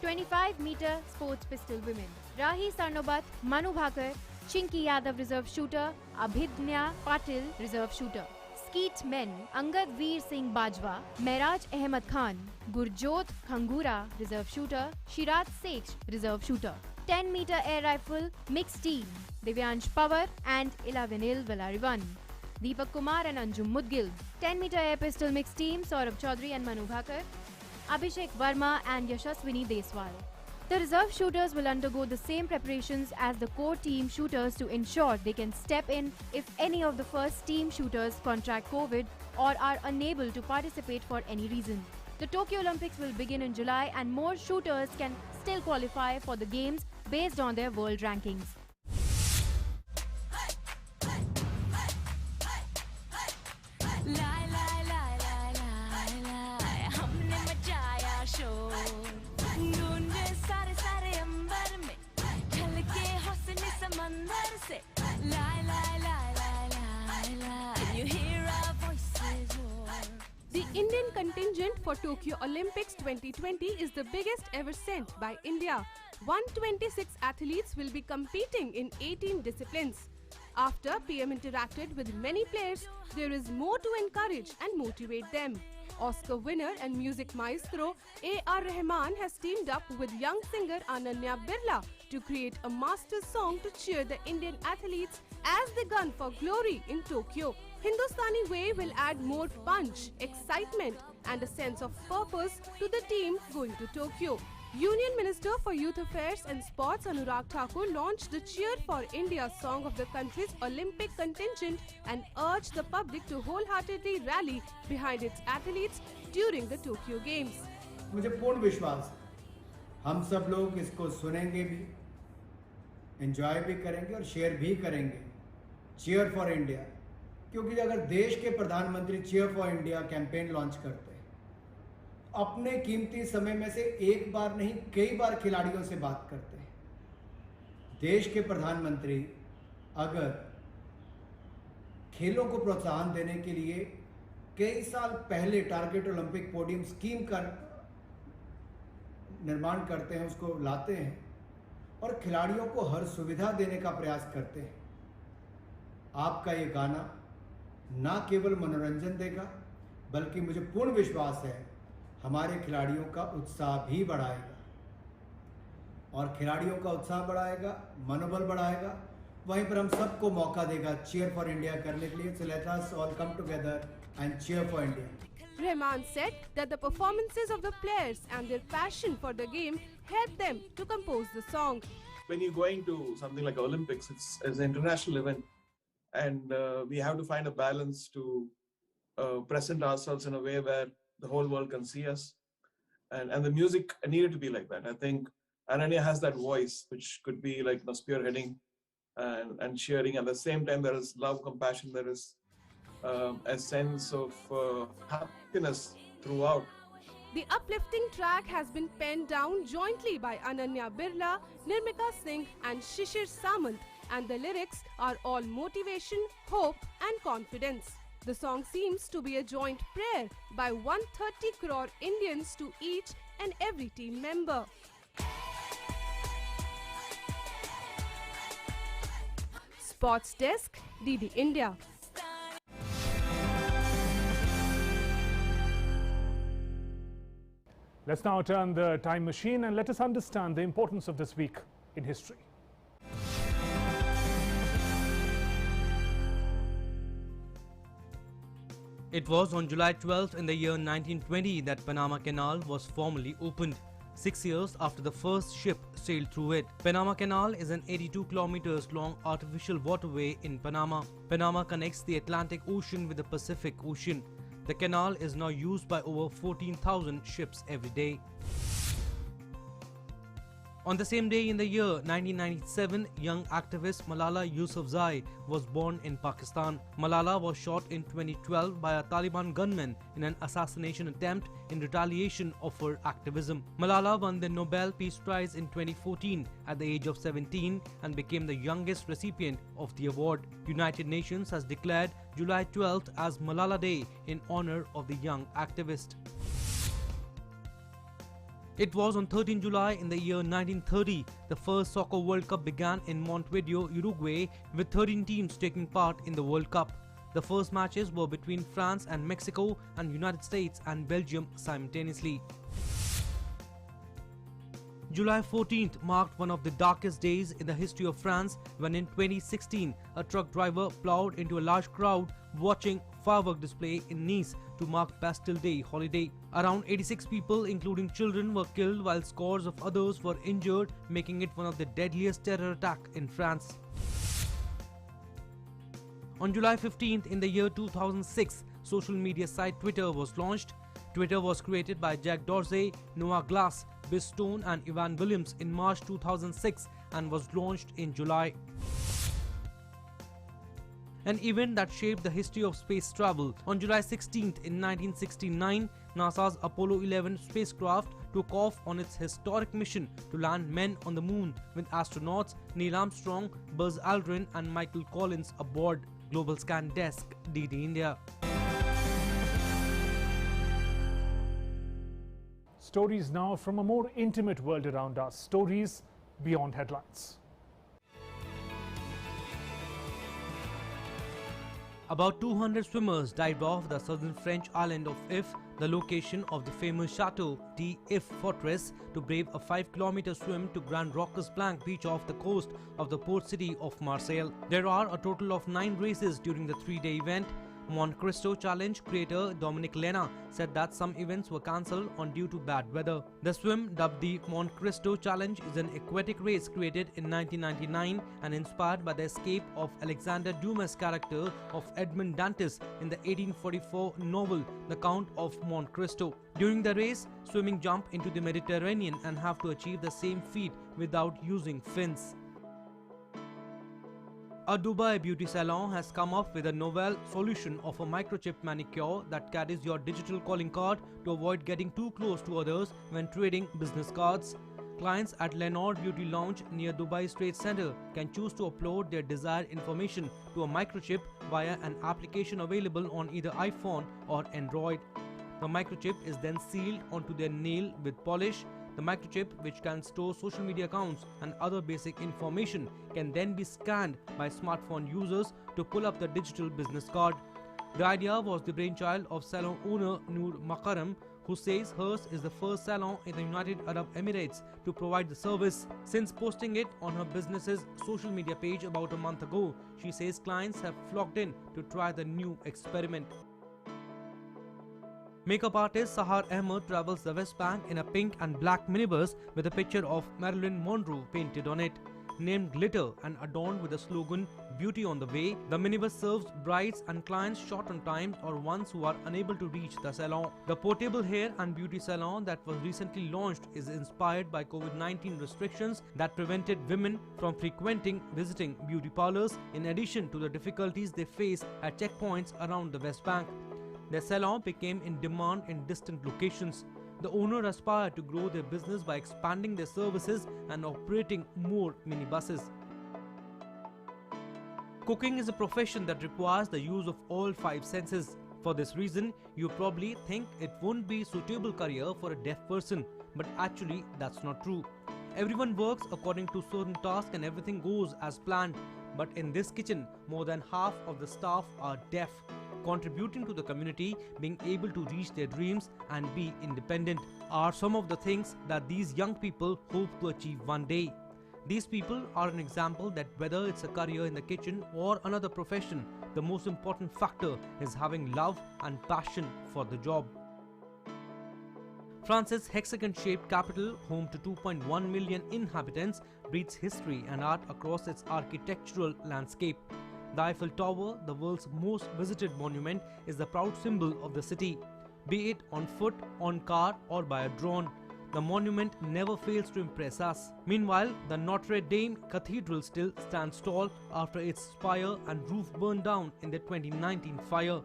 25-meter sports pistol women, Rahi Sarnobat, Manu Bhakar, Chinki Yadav, reserve shooter, Abhidnya Patil, reserve shooter. Skeet men, Angad Veer Singh Bajwa, Mehraj Ahmed Khan, Gurjot Khangura, reserve shooter, Shirat Seth, reserve shooter. 10-meter air rifle mixed team, Divyansh Pawar and Ilavinil Valarivan. Deepak Kumar and Anjum Mudgil. 10-meter air pistol mixed team, Saurabh Chaudhary and Manu Bhakar, Abhishek Verma and Yashaswini Deswal. The reserve shooters will undergo the same preparations as the core team shooters to ensure they can step in if any of the first team shooters contract COVID or are unable to participate for any reason. The Tokyo Olympics will begin in July and more shooters can still qualify for the games based on their world rankings. The Indian contingent for Tokyo Olympics 2020 is the biggest ever sent by India. 126 athletes will be competing in 18 disciplines. After PM interacted with many players, there is more to encourage and motivate them. Oscar winner and music maestro A.R. Rahman has teamed up with young singer Ananya Birla to create a master song to cheer the Indian athletes as they gun for glory in Tokyo. Hindustani Way will add more punch, excitement and a sense of purpose to the team going to Tokyo. Union Minister for Youth Affairs and Sports Anurag Thakur launched the Cheer for India song of the country's Olympic contingent and urged the public to wholeheartedly rally behind its athletes during the Tokyo Games. मुझे पूर्ण विश्वास हम सब लोग इसको सुनेंगे भी, enjoy भी करेंगे और शेयर भी करेंगे। चीयर फॉर इंडिया, क्योंकि अगर देश के प्रधानमंत्री cheer for India campaign launch करते हैं, अपने कीमती समय में से एक बार नहीं कई बार खिलाड़ियों से बात करते हैं। देश के प्रधानमंत्री अगर खेलों को प्रोत्साहन देने के लिए कई साल पहले टारगेट ओलंपिक पोडियम स्कीम का निर्माण करते हैं, उसको लाते हैं और खिलाड़ियों को हर सुविधा देने का प्रयास करते हैं, आपका ये गाना ना केवल मनोरंजन देगा बल्कि मुझे पूर्ण विश्वास है हमारे खिलाड़ियों का उत्साह भी बढ़ाएगा और खिलाड़ियों का उत्साह बढ़ाएगा, मनोबल बढ़ाएगा, वहीं पर हम सबको मौका देगा चीयर फॉर इंडिया करने के लिए। So let us all come together and cheer for India. Rahman said that the performances of the players and their passion for the game helped them to compose the song. When you're going to something like Olympics, it's an international event, and we have to find a balance to present ourselves in a way where the whole world can see us, and the music needed to be like that. I think Ananya has that voice which could be like spearheading and cheering. At the same time, there is love, compassion, there is a sense of happiness throughout. The uplifting track has been penned down jointly by Ananya Birla, Nirmika Singh and Shishir Samant, and the lyrics are all motivation, hope and confidence. The song seems to be a joint prayer by 130 crore Indians to each and every team member. Sports Desk, DD India. Let's now turn the time machine and let us understand the importance of this week in history. It was on July 12th in the year 1920 that Panama Canal was formally opened. 6 years after the first ship sailed through it. Panama Canal is an 82 kilometers long artificial waterway in Panama. Panama connects the Atlantic Ocean with the Pacific Ocean. The canal is now used by over 14,000 ships every day. On the same day in the year 1997, young activist Malala Yousafzai was born in Pakistan. Malala was shot in 2012 by a Taliban gunman in an assassination attempt in retaliation of her activism. Malala won the Nobel Peace Prize in 2014 at the age of 17 and became the youngest recipient of the award. United Nations has declared July 12th as Malala Day in honor of the young activist. It was on 13 July in the year 1930, the first Soccer World Cup began in Montevideo, Uruguay, with 13 teams taking part in the World Cup. The first matches were between France and Mexico and United States and Belgium simultaneously. July 14th marked one of the darkest days in the history of France when in 2016 a truck driver plowed into a large crowd watching firework display in Nice to mark Bastille Day holiday. Around 86 people including children were killed while scores of others were injured, making it one of the deadliest terror attacks in France. On July 15th in the year 2006, social media site Twitter was launched. Twitter was created by Jack Dorsey, Noah Glass, Biz Stone and Ivan Williams in March 2006 and was launched in July. An event that shaped the history of space travel. On July 16th in 1969, NASA's Apollo 11 spacecraft took off on its historic mission to land men on the moon with astronauts Neil Armstrong, Buzz Aldrin and Michael Collins aboard. Global Scan Desk, DD India. Stories now from a more intimate world around us. Stories beyond headlines. About 200 swimmers dived off the southern French island of If, the location of the famous Chateau d'If fortress, to brave a 5-kilometer swim to Grand Rocos Blanc beach off the coast of the port city of Marseille. There are a total of 9 races during the 3-day event. Monte Cristo Challenge creator Dominic Lena said that some events were cancelled on due to bad weather. The swim, dubbed the Monte Cristo Challenge, is an aquatic race created in 1999 and inspired by the escape of Alexander Dumas' character of Edmond Dantes in the 1844 novel The Count of Monte Cristo. During the race, swimming jump into the Mediterranean and have to achieve the same feat without using fins. A Dubai beauty salon has come up with a novel solution of a microchip manicure that carries your digital calling card to avoid getting too close to others when trading business cards. Clients at Leonard Beauty Lounge near Dubai Trade Center can choose to upload their desired information to a microchip via an application available on either iPhone or Android. The microchip is then sealed onto their nail with polish. The microchip, which can store social media accounts and other basic information, can then be scanned by smartphone users to pull up the digital business card. The idea was the brainchild of salon owner Noor Makaram, who says hers is the first salon in the United Arab Emirates to provide the service. Since posting it on her business's social media page about a month ago, she says clients have flocked in to try the new experiment. Makeup artist Sahar Ahmed travels the West Bank in a pink and black minibus with a picture of Marilyn Monroe painted on it. Named Glitter and adorned with the slogan "Beauty on the Way," the minibus serves brides and clients short on time or ones who are unable to reach the salon. The portable hair and beauty salon that was recently launched is inspired by COVID-19 restrictions that prevented women from visiting beauty parlors, in addition to the difficulties they face at checkpoints around the West Bank. Their salon became in demand in distant locations. The owner aspired to grow their business by expanding their services and operating more minibuses. Cooking is a profession that requires the use of all 5 senses. For this reason, you probably think it won't be a suitable career for a deaf person, but actually that's not true. Everyone works according to certain tasks and everything goes as planned. But in this kitchen, more than half of the staff are deaf, contributing to the community being able to reach their dreams and be independent are some of the things that these young people hope to achieve one day. These people are an example that whether it's a career in the kitchen or another profession, the most important factor is having love and passion for the job. France's hexagon-shaped capital, home to 2.1 million inhabitants, breathes history and art across its architectural landscape. The Eiffel Tower, the world's most visited monument, is the proud symbol of the city, be it on foot, on car or by a drone. the monument never fails to impress us. Meanwhile, the Notre Dame Cathedral still stands tall after its spire and roof burned down in the 2019 fire.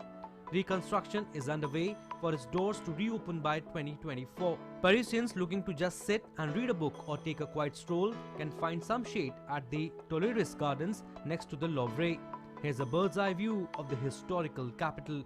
Reconstruction is underway for its doors to reopen by 2024. Parisians looking to just sit and read a book or take a quiet stroll can find some shade at the TERRORISM gardens next to the Louvre. Here's a bird's eye view of the historical capital.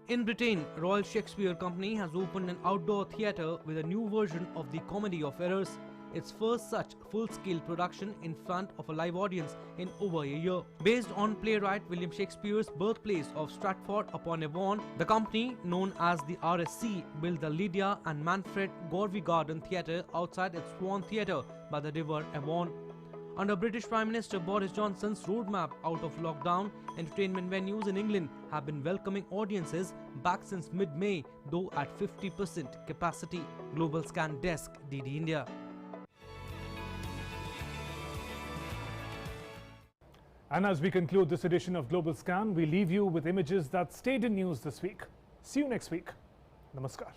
In Britain, Royal Shakespeare Company has opened an outdoor theatre with a new version of the Comedy of Errors, its first such full-scale production in front of a live audience in over a year. Based on playwright William Shakespeare's birthplace of Stratford-upon-Avon, the company, known as the RSC, built the Lydia and Manfred Gorvey Garden Theatre outside its Swan Theatre by the River Avon. Under British Prime Minister Boris Johnson's roadmap out of lockdown, entertainment venues in England have been welcoming audiences back since mid-May, though at 50% capacity. Global Scan Desk, DD India. And as we conclude this edition of Global Scan, we leave you with images that stayed in news this week. See you next week. Namaskar.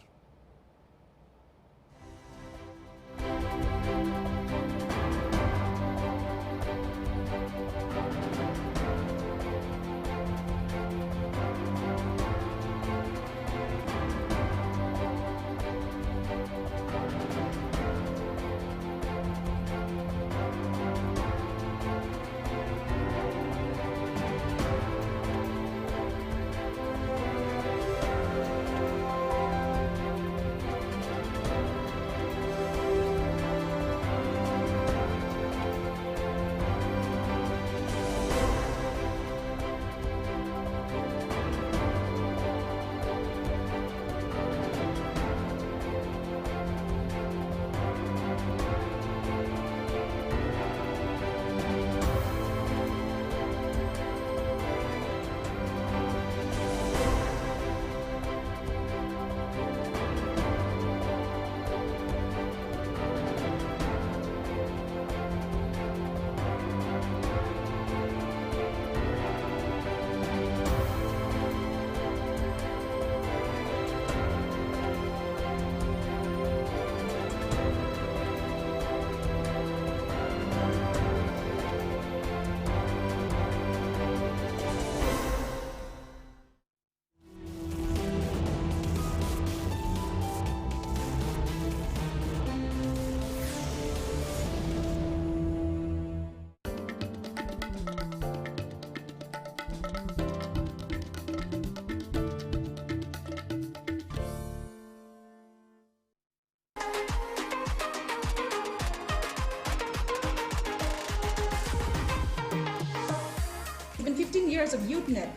It's been 15 years of Youthnet.